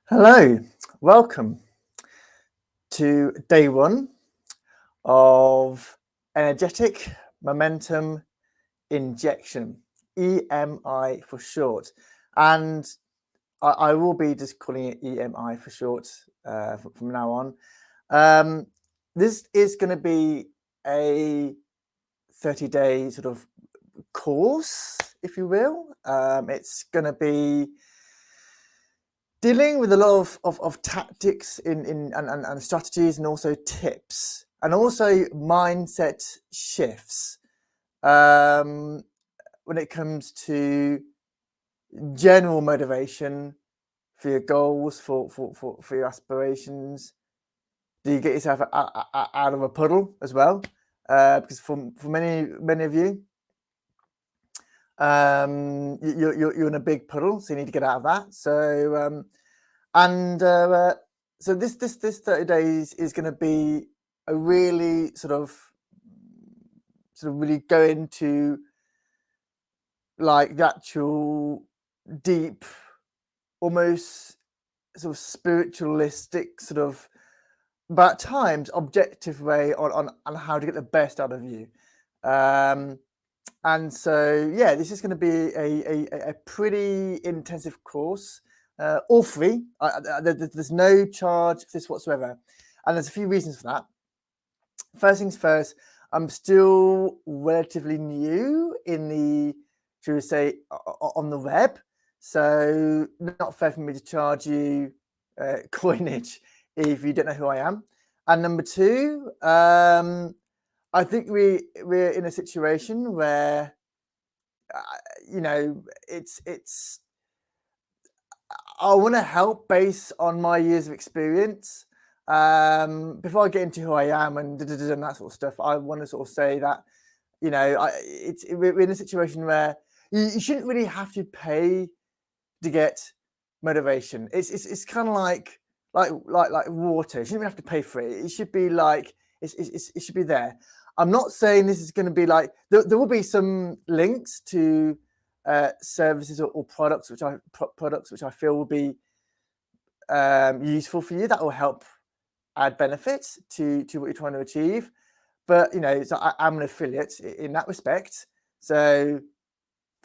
Hello, welcome to day one of energetic momentum injection, EMI for short. And I will be just calling it EMI for short from now on. This is going to be a 30-day sort of course, if you will. It's going to be dealing with a lot of tactics and strategies and also tips and also mindset shifts when it comes to general motivation for your goals, for your aspirations. Do you get yourself out of a puddle as well? Because for many of you, you're in a big puddle, so you need to get out of that. So this 30 days is going to be a really sort of really go into like the actual deep, almost sort of spiritualistic sort of, but at times objective way on how to get the best out of you. And so, yeah, this is going to be a pretty intensive course, all free. There's no charge for this whatsoever. And there's a few reasons for that. First things first, I'm still relatively new in the, should we say, on the web. So not fair for me to charge you coinage if you don't know who I am. And number two, I think we're in a situation where it's I want to help based on my years of experience. Before I get into who I am and that sort of stuff, I want to sort of say that we're in a situation where you shouldn't really have to pay to get motivation. It's kind of like water. You shouldn't even have to pay for it. It should be like it should be there. I'm not saying this is going to be like there will be some links to services or products which I feel will be useful for you, that will help add benefits to what you're trying to achieve. But so I'm an affiliate in that respect, so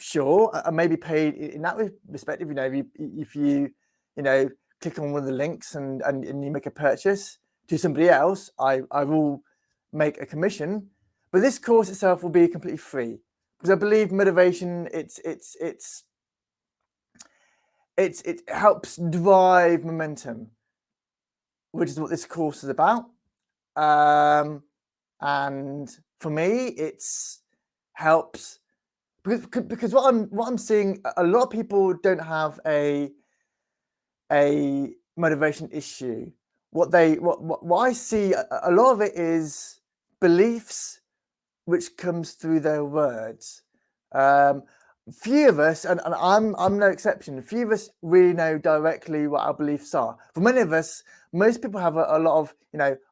sure, I may be paid in that respect. If you click on one of the links and you make a purchase to somebody else, I will make a commission. But this course itself will be completely free because I believe motivation it helps drive momentum, which is what this course is about. And for me, it's helps because what I'm seeing, a lot of people don't have a motivation issue. What I see, a lot of it is beliefs which comes through their words. Few of us, and I'm no exception, few of us really know directly what our beliefs are. For many of us, most people have a lot of,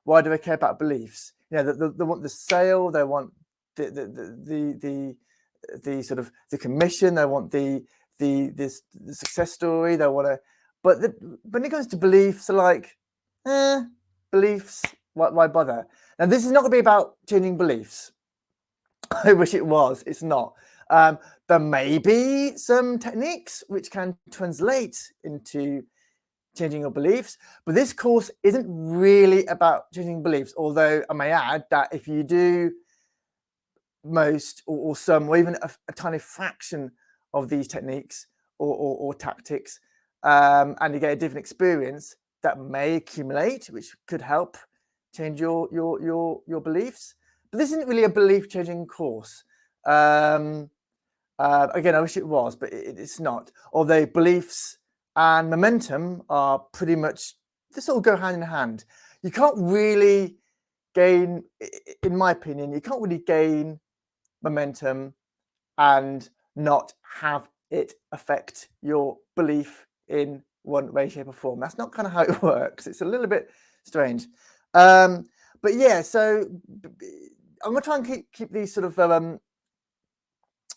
why do I care about beliefs? They want the sale, they want the sort of the commission, they want the success story, they want to, but when it comes to beliefs, they're like, beliefs, why bother? Now, this is not going to be about changing beliefs. I wish it was. It's not. There may be some techniques which can translate into changing your beliefs, but this course isn't really about changing beliefs. Although I may add that if you do most or some, or even a tiny fraction of these techniques or tactics, and you get a different experience, that may accumulate, which could help change your beliefs. But this isn't really a belief changing course. Again, I wish it was, but it's not. Although beliefs and momentum are pretty much, they sort of go hand in hand. You can't really gain, in my opinion, you can't really gain momentum and not have it affect your belief in one way, shape, or form. That's not kind of how it works. It's a little bit strange. But yeah, so I'm gonna try and keep these sort of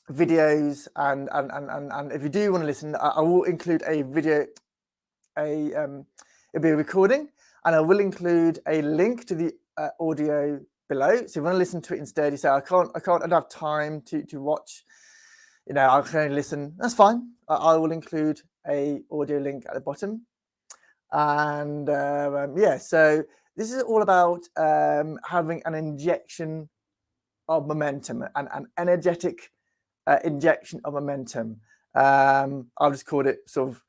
videos, and if you do want to listen, I will include a video it'll be a recording, and I will include a link to the audio below. So if you want to listen to it instead, you say I don't have time to watch. I can only listen. That's fine. I will include a audio link at the bottom. And yeah, so this is all about having an injection of momentum, an energetic injection of momentum. I'll just call it sort of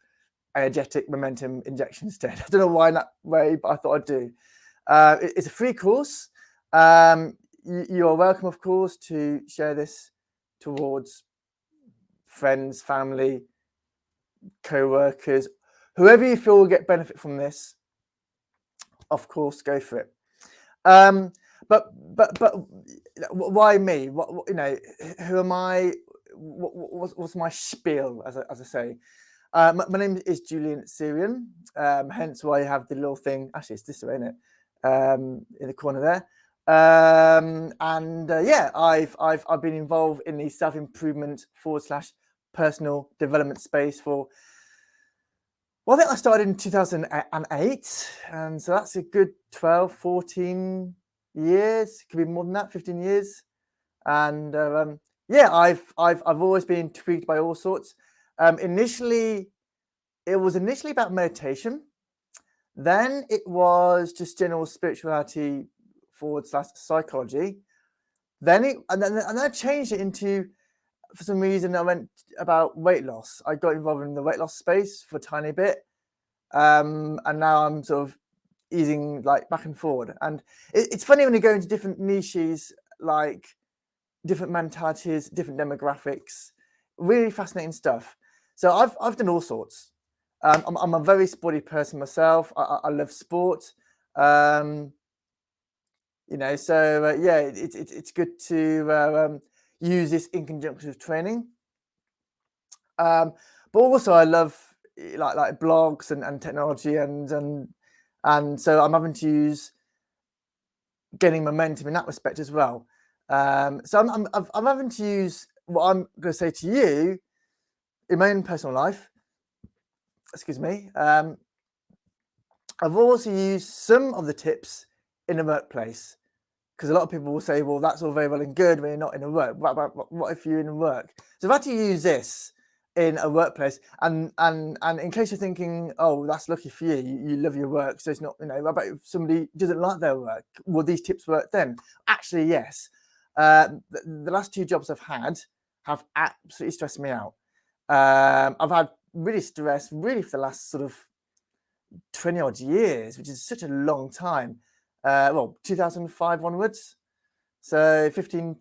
energetic momentum injection instead. I don't know why in that way, but I thought I'd do. It's a free course. You are welcome, of course, to share this towards friends, family, co-workers, whoever you feel will get benefit from this. Of course, go for it. But why me? What who am I? What's my spiel, as I say? My name is Julian Syrian, hence why you have the little thing. Actually, it's this way, isn't it? In the corner there. Yeah, I've been involved in the self-improvement / personal development space for, well, I think I started in 2008, and so that's a good 12, 14 years. Could be more than that, 15 years. And yeah, I've always been intrigued by all sorts. It was initially about meditation. Then it was just general spirituality / psychology. Then I changed it into, for some reason, I went about weight loss. I got involved in the weight loss space for a tiny bit. And now I'm sort of easing like back and forward. And it's funny when you go into different niches, like different mentalities, different demographics, really fascinating stuff. So I've done all sorts. I'm a very sporty person myself. I love sport. So yeah, it's good to use this in conjunction with training. But also I love like blogs and technology and so I'm having to use getting momentum in that respect as well. So I'm having to use what I'm going to say to you in my own personal life. Excuse me. I've also used some of the tips in the workplace, because a lot of people will say, well, that's all very well and good when you're not in a work. What if you're in a work? So I've had to use this in a workplace, and in case you're thinking, oh, that's lucky for you, you love your work, so it's not, what about if somebody doesn't like their work? Will these tips work then? Actually, yes. The last 2 jobs I've had have absolutely stressed me out. I've had really stress really for the last sort of 20 odd years, which is such a long time. 2005 onwards. So 15,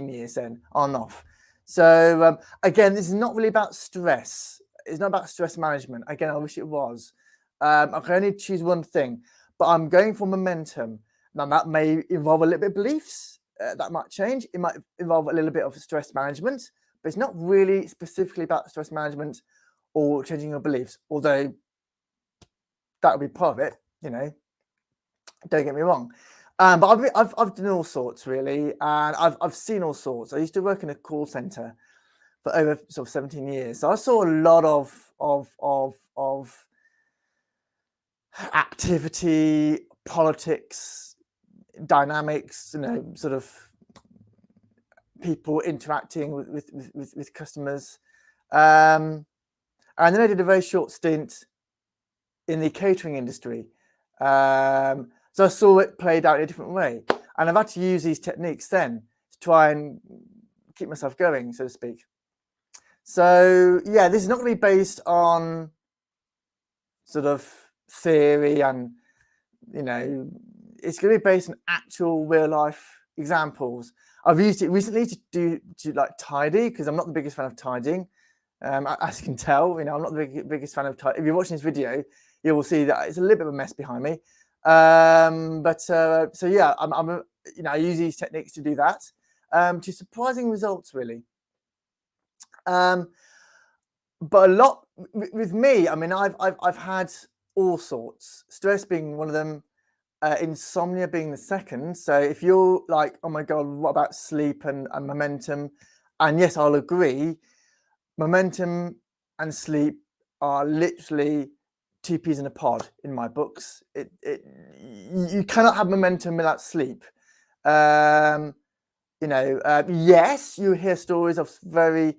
years then, on and off. So again, this is not really about stress. It's not about stress management. Again, I wish it was. I can only choose one thing, but I'm going for momentum. Now that may involve a little bit of beliefs. That might change. It might involve a little bit of stress management, but it's not really specifically about stress management or changing your beliefs, although that would be part of it, don't get me wrong. But I've done all sorts really, and I've seen all sorts. I used to work in a call center for over sort of 17 years, so I saw a lot of activity, politics, dynamics, sort of people interacting with customers. And then I did a very short stint in the catering industry. So I saw it played out in a different way. And I've had to use these techniques then to try and keep myself going, so to speak. So yeah, this is not going to be based on sort of theory and, it's going to be based on actual real life examples. I've used it recently to like tidy, because I'm not the biggest fan of tidying. As you can tell, I'm not the biggest fan of tidying. If you're watching this video, you will see that it's a little bit of a mess behind me. So yeah, I use these techniques to do that, to surprising results really. But a lot with me, I've had all sorts, stress being one of them, insomnia being the second. So if you're like, oh my God, what about sleep and momentum? And yes, I'll agree, momentum and sleep are literally two peas in a pod in my books. You cannot have momentum without sleep. Yes, you hear stories of very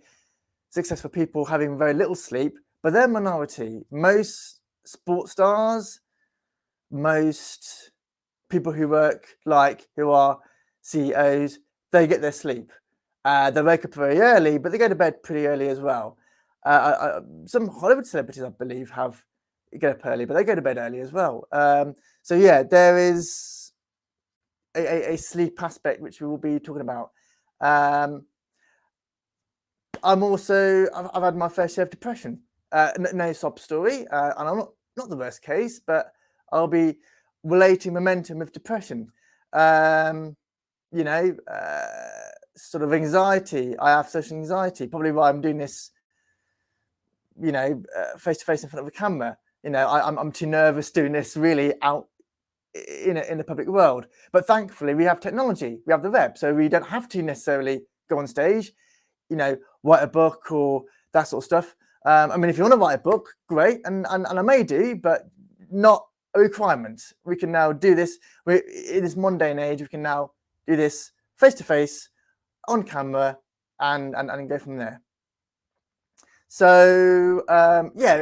successful people having very little sleep, but they're minority. Most sports stars, most people who are CEOs, they get their sleep. They wake up very early, but they go to bed pretty early as well. Some Hollywood celebrities, I believe, get up early, but they go to bed early as well. So yeah, there is a sleep aspect which we will be talking about. I've had my fair share of depression. No sob story, and I'm not the worst case, but I'll be relating momentum with depression. Sort of anxiety. I have social anxiety, probably why I'm doing this, face to face in front of a camera. I'm too nervous doing this really out in the public world. But thankfully, we have technology, we have the web, so we don't have to necessarily go on stage, write a book or that sort of stuff. If you want to write a book, great, and I may do, but not a requirement. We can now do this. In this mundane age, we can now do this face to face, on camera, and go from there. So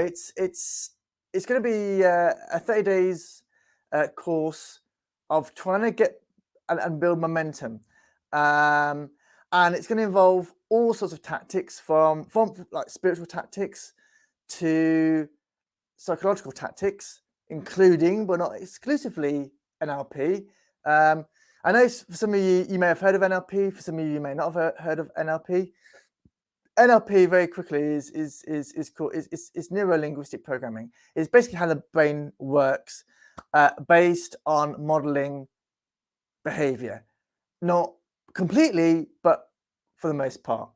it's going to be a 30 days course of trying to get and build momentum, and it's going to involve all sorts of tactics, from like spiritual tactics to psychological tactics, including but not exclusively NLP. I know for some of you may have heard of NLP. For some of you may not have heard of NLP. NLP very quickly is called neuro-linguistic programming. It's basically how the brain works, based on modeling behavior, not completely, but for the most part.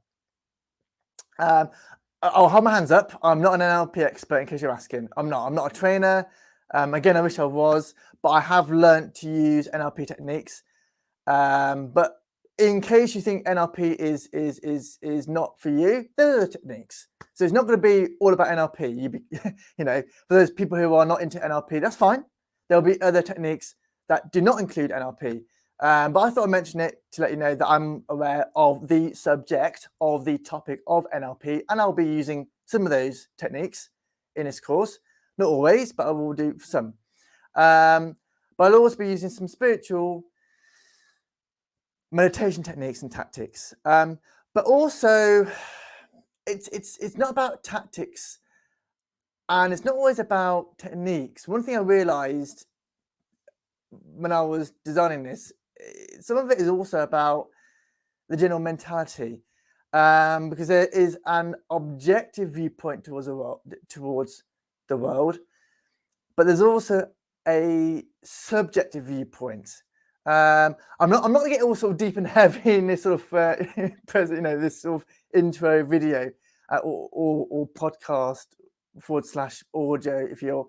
I'll hold my hands up. I'm not an NLP expert, in case you're asking. I'm not a trainer. Again, I wish I was, but I have learned to use NLP techniques. But in case you think NLP is not for you, there are the techniques. So it's not going to be all about NLP. For those people who are not into NLP, that's fine. There'll be other techniques that do not include NLP. But I thought I'd mention it to let you know that I'm aware of the subject of the topic of NLP, and I'll be using some of those techniques in this course. Not always, but I will do some. But I'll also be using some spiritual meditation techniques and tactics. But also, it's not about tactics, and it's not always about techniques. One thing I realized when I was designing this, some of it is also about the general mentality, because there is an objective viewpoint towards the world, but there's also a subjective viewpoint. I'm not going to get all sort of deep and heavy in this sort of this sort of intro video or podcast /audio if you're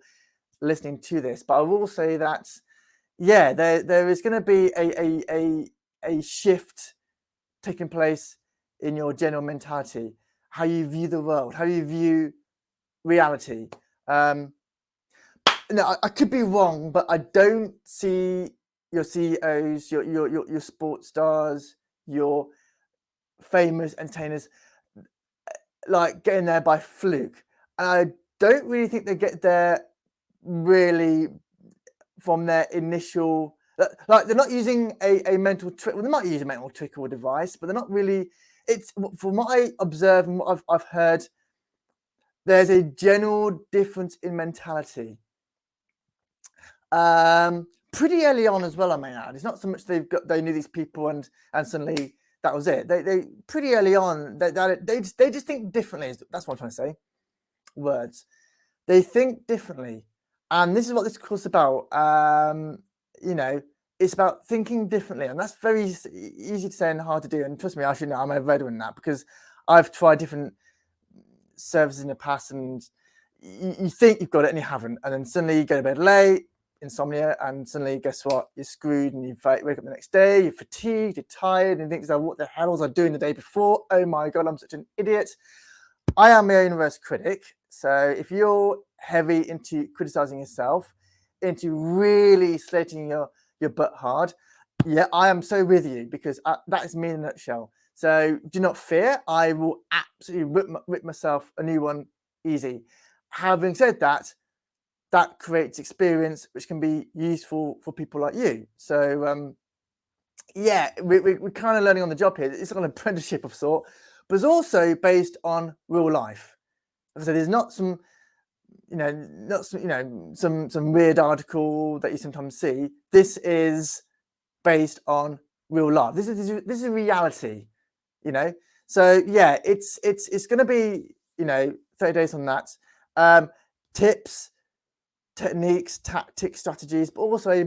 listening to this. But I will say that there is going to be a shift taking place in your general mentality, how you view the world, how you view reality. I could be wrong, but I don't see your CEOs, your sports stars, your famous entertainers, like getting there by fluke. And I don't really think they get there really from their initial, like they're not using a mental trick. Well, they might use a mental trick or device, but they're not really. It's from what I observe and what I've heard, there's a general difference in mentality. Pretty early on as well, I may add. It's not so much they knew these people and suddenly that was it. They pretty early on they just think differently. That's what I'm trying to say. Words. They think differently, and this is what this course is about. It's about thinking differently, and that's very easy to say and hard to do. And trust me, I should know. I'm a veteran in that because I've tried different services in the past, and you think you've got it and you haven't, and then suddenly you go to bed late, insomnia, and suddenly guess what? You're screwed, and you wake up the next day, you're fatigued, you're tired, and you think, what the hell was I doing the day before? Oh my God, I'm such an idiot. I am my own worst critic. So if you're heavy into criticizing yourself, into really slating your butt hard, yeah, I am so with you, because that is me in a nutshell. So do not fear. I will absolutely rip myself a new one easy. Having said that, that creates experience which can be useful for people like you. So yeah, we're kind of learning on the job here. It's like an apprenticeship of sort, but it's also based on real life. So there's not some, some weird article that you sometimes see. This is based on real life. This is a reality, you know. So yeah, it's going to be 30 days on that. Tips, techniques, tactics, strategies, but also a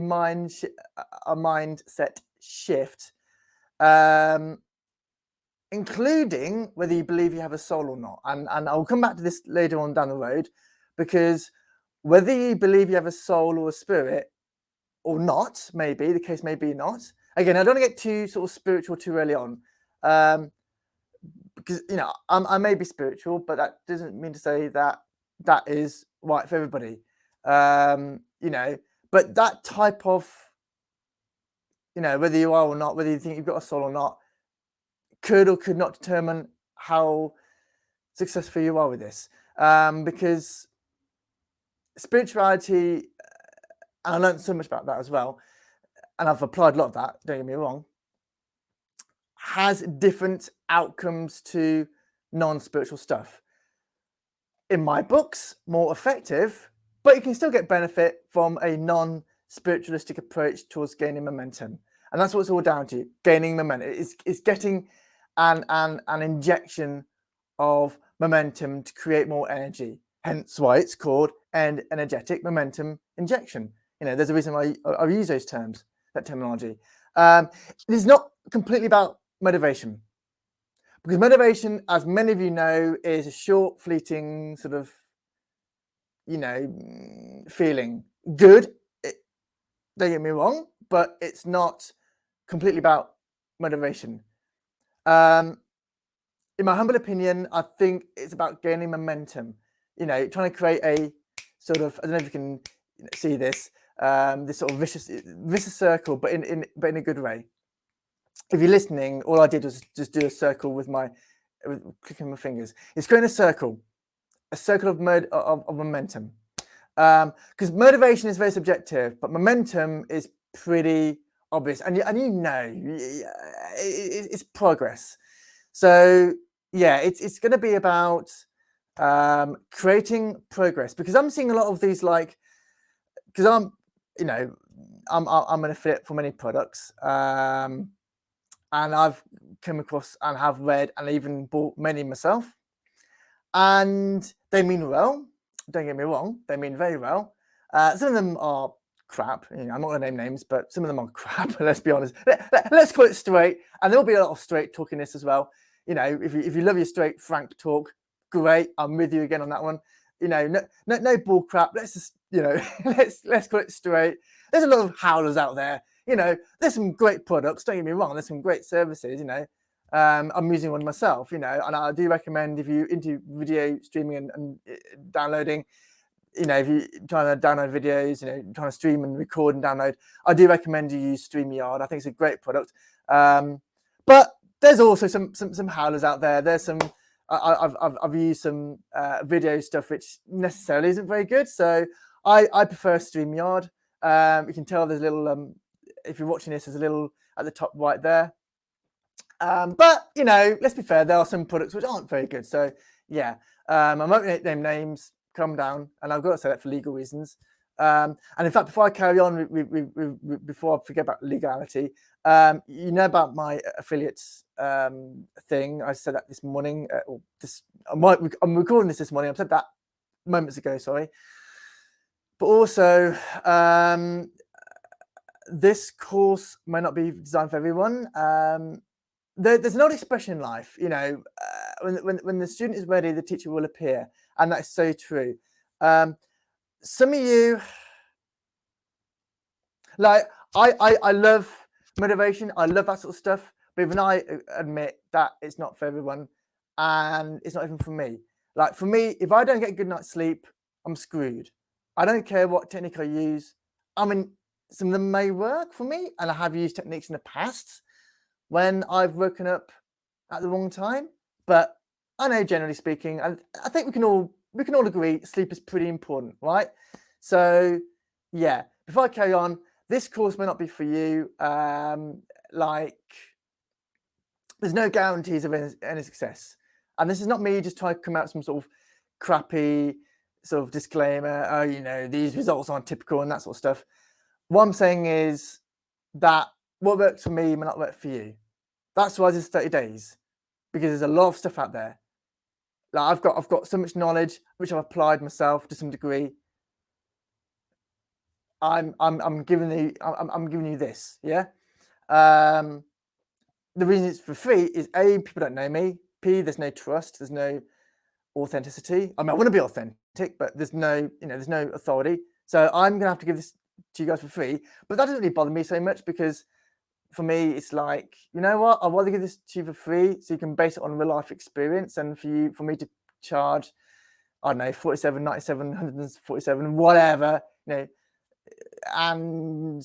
mindset shift, including whether you believe you have a soul or not. And I'll come back to this later on down the road, because whether you believe you have a soul or a spirit or not, maybe the case may be not. Again, I don't want to get too sort of spiritual too early on, because I may be spiritual, but that doesn't mean to say that that is right for everybody. But that type of, whether you are or not, whether you think you've got a soul or not, could or could not determine how successful you are with this. Because spirituality, and I learned so much about that as well, and I've applied a lot of that, don't get me wrong, has different outcomes to non-spiritual stuff. In my books, more effective, but you can still get benefit from a non-spiritualistic approach towards gaining momentum. And that's what it's all down to, gaining momentum. It's getting an injection of momentum to create more energy. Hence why it's called an energetic momentum injection. There's a reason why I use those terms, that terminology. It's not completely about motivation, because motivation, as many of you know, is a short, fleeting sort of, feeling. Good, don't get me wrong, but it's not completely about motivation. In my humble opinion, I think it's about gaining momentum. Trying to create a sort of, I don't know if you can see this, this sort of vicious circle, but in a good way. If you're listening, all I did was just do a circle with clicking my fingers. It's creating a circle of momentum. Because motivation is very subjective, but momentum is pretty obvious, and it's progress. So yeah, it's going to be about creating progress, because I'm seeing a lot of these, because I'm an affiliate for many products, and I've come across and have read and even bought many myself, and they mean well. Don't get me wrong, they mean very well. Some of them are crap. I'm not going to name names, but some of them are crap. Let's be honest. Let's call it straight, and there'll be a lot of straight talkiness as well. If you love your straight, frank talk, great. I'm with you again on that one. No bull crap. Let's just let's call it straight. There's a lot of howlers out there. There's some great products. Don't get me wrong. There's some great services. I'm using one myself. And I do recommend, if you're into video streaming and downloading, if you're trying to download videos, trying to stream and record and download, I do recommend you use StreamYard. I think it's a great product. But there's also some howlers out there. There's some, I've used some video stuff which necessarily isn't very good. So I prefer StreamYard. You can tell there's a little, if you're watching this, there's a little at the top right there. But let's be fair, there are some products which aren't very good. So yeah, I'm not going to name names. Calm down, and I've got to say that for legal reasons. And in fact, before I carry on, before I forget about legality, about my affiliates thing. I said that this morning. I'm recording this morning. I've said that moments ago. Sorry, but also this course may not be designed for everyone. There's an old expression in life, when the student is ready, the teacher will appear, and that's so true. Some of you, I love motivation, I love that sort of stuff, but even I admit that it's not for everyone, and it's not even for me. For me, if I don't get a good night's sleep, I'm screwed. I don't care what technique I use. I mean, some of them may work for me, and I have used techniques in the past when I've woken up at the wrong time. But I know, generally speaking, and I think we can all agree sleep is pretty important, right? So yeah, before I carry on, this course may not be for you. Like, there's no guarantees of any success, and this is not me just trying to come out with some sort of crappy sort of disclaimer. Oh, you know, these results aren't typical and that sort of stuff. What I'm saying is that what works for me may not work for you. That's why this is 30 days, because there's a lot of stuff out there. Like I've got so much knowledge which I've applied myself to some degree. I'm giving you this, yeah. The reason it's for free is A, people don't know me. P, there's no trust, there's no authenticity. I mean, I want to be authentic, but there's no authority. So I'm gonna have to give this to you guys for free. But that doesn't really bother me so much, because for me, it's like, you know what? I'd rather give this to you for free so you can base it on real life experience, and for me to charge, I don't know, 47, 97, 147, whatever, you know, and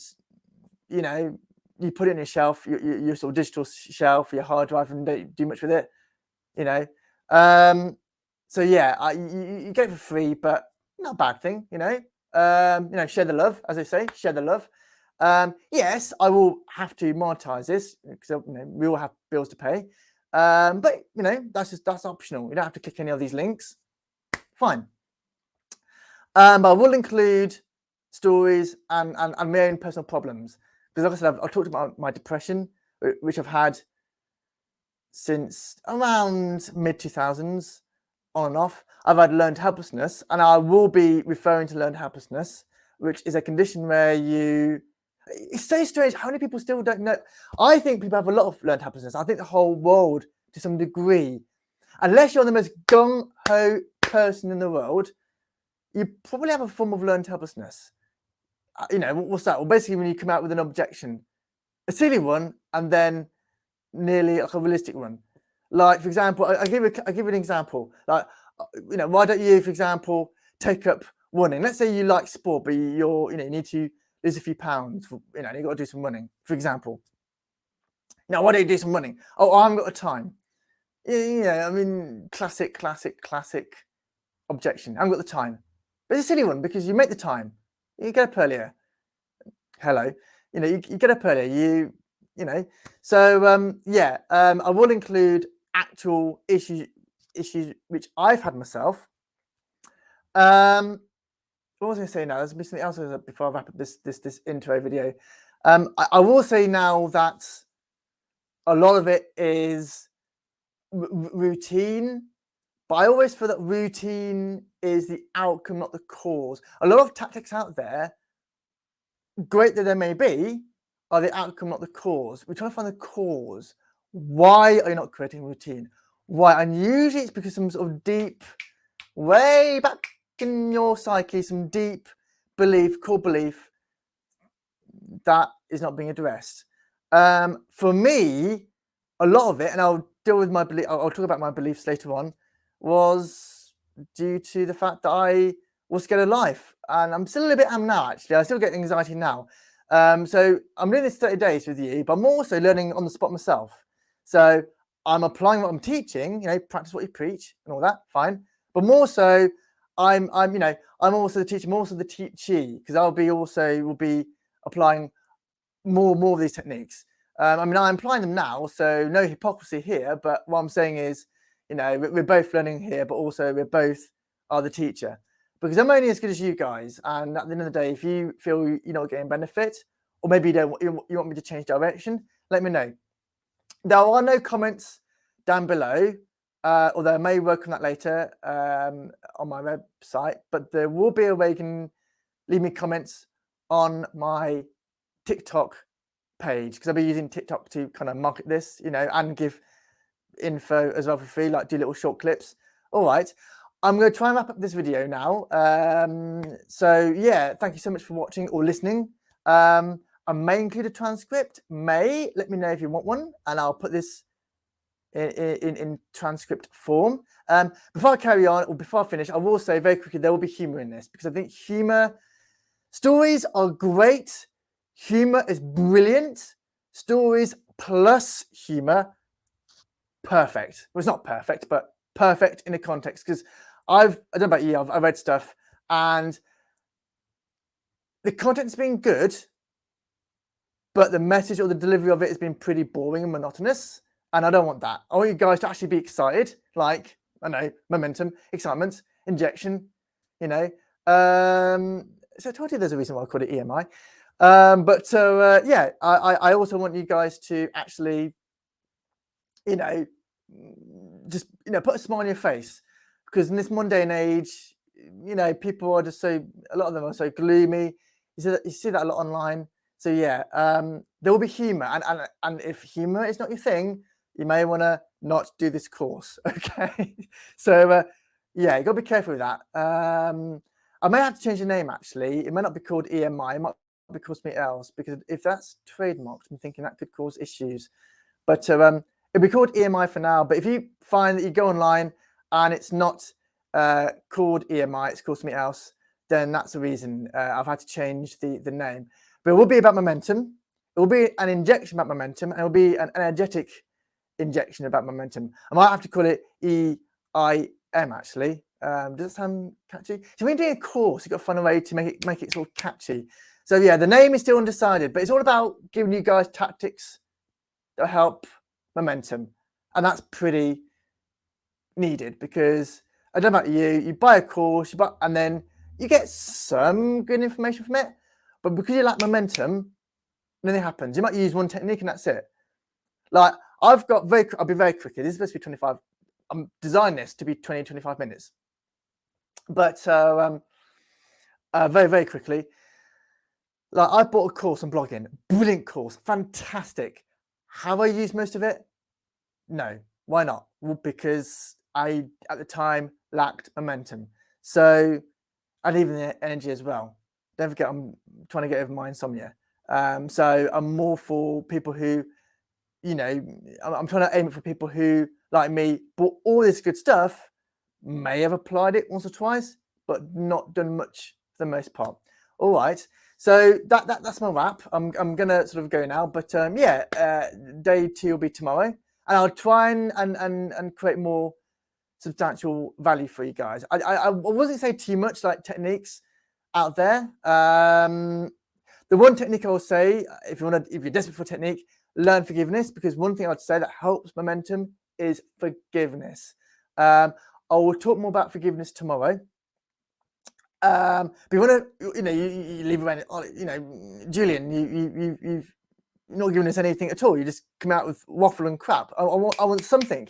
you know, you put it on your shelf, your sort of digital shelf, your hard drive, and don't do much with it, you know. So yeah, you get it for free, but not a bad thing, you know. You know, share the love, as they say, share the love. Yes, I will have to monetize this because, you know, we all have bills to pay. But you know, that's optional. You don't have to click any of these links. Fine. But I will include stories and my own personal problems, because like I said, I've talked about my depression, which I've had since around mid-2000s, on and off. I've had learned helplessness, and I will be referring to learned helplessness, which is a condition where it's so strange how many people still don't know. I think people have a lot of learned helplessness. I think the whole world, to some degree, unless you're the most gung-ho person in the world, you probably have a form of learned helplessness. You know, what's that? Well, basically, when you come out with an objection, a silly one, and then nearly like a realistic one. Like, for example, I give an example. Like, you know, why don't you, for example, take up running? Let's say you like sport, but you need to lose a few pounds. You know, you got to do some running, for example. Now, why don't you do some running? Oh, I haven't got the time. Yeah, I mean, classic objection. I haven't got the time. But it's a silly one, because you make the time. You get up earlier. Hello. You know, you get up earlier. You know. So yeah, I will include actual issues which I've had myself. What was I going to say now? There's something else before I wrap up this intro video. I will say now that a lot of it is routine, but I always feel that routine is the outcome, not the cause. A lot of tactics out there, great that there may be, are the outcome, not the cause. We're trying to find the cause. Why are you not creating routine? Why? And usually it's because some sort of deep, way back in your psyche, some deep belief, core belief, that is not being addressed. For me, a lot of it, and I'll deal with my belief, I'll talk about my beliefs later on, was due to the fact that I was scared of life. And I'm still a little bit now, actually. I still get anxiety now. So I'm doing this 30 days with you, but I'm also learning on the spot myself. So I'm applying what I'm teaching, you know, practice what you preach and all that, fine. But more so, I'm also the teacher, I'm also the teachee, because will be applying more of these techniques. I mean, I'm applying them now, so no hypocrisy here. But what I'm saying is, you know, we're both learning here, but also we both are the teacher, because I'm only as good as you guys. And at the end of the day, if you feel you're not getting benefit, or maybe you want me to change direction, let me know. There are no comments down below, although I may work on that later on my website. But there will be a way you can leave me comments on my TikTok page, because I'll be using TikTok to kind of market this, you know, and give info as well for free, like do little short clips. All right, I'm going to try and wrap up this video now. So yeah, thank you so much for watching or listening. I may include a transcript. Let me know if you want one, and I'll put this in transcript form. Before I carry on, or before I finish, I will say very quickly there will be humor in this, because I think stories are great. Humor is brilliant. Stories plus humor, perfect. Well, it's not perfect, but perfect in a context. Because I don't know about you, I've read stuff and the content's been good, but the message or the delivery of it has been pretty boring and monotonous. And I don't want that. I want you guys to actually be excited, like, I know, momentum, excitement, injection, you know. So I told you there's a reason why I called it EMI. Yeah, I also want you guys to actually, you know, just, you know, put a smile on your face, because in this mundane age, you know, people are just so, a lot of them are so gloomy. You see that a lot online. So yeah, there will be humor, and if humor is not your thing, you may want to not do this course. Okay, so yeah, you got to be careful with that. I may have to change the name actually. It may not be called EMI. It might be called something else, because if that's trademarked, I'm thinking that could cause issues. But it'll be called EMI for now. But if you find that you go online and it's not called EMI, it's called something else, then that's the reason I've had to change the name. But it will be about momentum. It will be an injection about momentum, and it will be an energetic injection about momentum. I might have to call it EIM actually. Does that sound catchy? So when you're doing a course, you've got to find a way to make it sort of catchy. So yeah, the name is still undecided, but it's all about giving you guys tactics that help momentum, and that's pretty needed, because I don't know about you, you buy a course, and then you get some good information from it, but because you lack momentum, nothing happens. You might use one technique and that's it. Like I'll be very quick here. This is supposed to be 25. I'm designed this to be 20, 25 minutes, but very, very quickly. Like I bought a course on blogging, brilliant course, fantastic. Have I used most of it? No. Why not? Well, because I, at the time, lacked momentum. So, and even the energy as well. Don't forget, I'm trying to get over my insomnia. So I'm more for people who, you know, I'm trying to aim it for people who, like me, bought all this good stuff, may have applied it once or twice, but not done much for the most part. All right. So that's my wrap. I'm gonna sort of go now, but yeah, day 2 will be tomorrow, and I'll try and create more substantial value for you guys. I wasn't saying too much like techniques out there. The one technique I will say, if you're desperate for technique, learn forgiveness, because one thing I'd say that helps momentum is forgiveness. I will talk more about forgiveness tomorrow. But you want to, you know, you leave around, you know, Julian, you've not given us anything at all. You just come out with waffle and crap. I want something.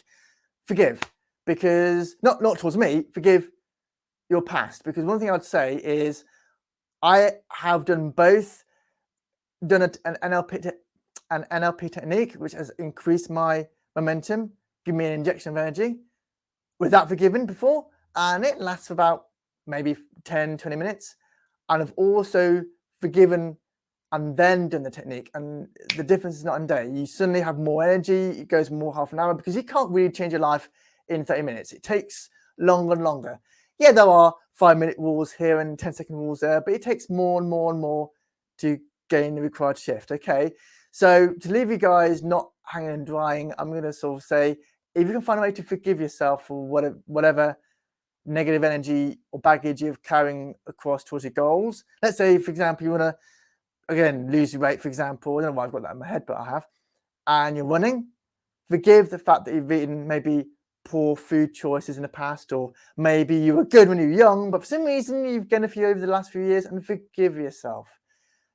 Forgive, because not towards me. Forgive your past, because one thing I'd say is I have done both. Done an NLP technique, which has increased my momentum, give me an injection of energy without forgiving before, and it lasts for about maybe 10, 20 minutes. And I've also forgiven and then done the technique, and the difference is night and day. You suddenly have more energy, it goes more half an hour, because you can't really change your life in 30 minutes. It takes longer and longer. Yeah, there are 5-minute rules here and 10-second rules there, but it takes more and more and more to gain the required shift. Okay, so to leave you guys not hanging and drying, I'm going to sort of say, if you can find a way to forgive yourself for whatever negative energy or baggage you're carrying across towards your goals. Let's say, for example, you want to, again, lose your weight, for example. I don't know why I've got that in my head, but I have. And you're running. Forgive the fact that you've eaten maybe poor food choices in the past, or maybe you were good when you were young, but for some reason you've gained a few over the last few years, and forgive yourself.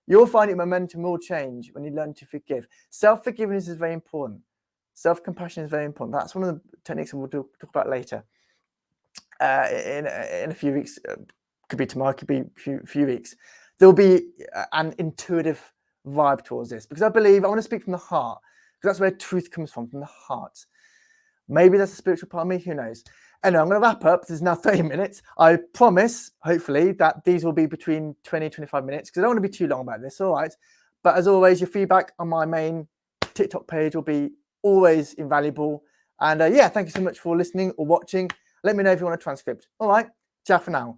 You'll find your momentum will change when you learn to forgive. Self-forgiveness is very important. Self-compassion is very important. That's one of the techniques we'll talk about later. In a few weeks, could be tomorrow, could be a few weeks. There'll be an intuitive vibe towards this, because I want to speak from the heart, because that's where truth comes from the heart. Maybe that's a spiritual part of me, who knows? Anyway, I'm going to wrap up. This is now 30 minutes. I promise, hopefully, that these will be between 20 and 25 minutes, because I don't want to be too long about this, all right? But as always, your feedback on my main TikTok page will be always invaluable. And yeah, thank you so much for listening or watching. Let me know if you want a transcript. All right, ciao for now.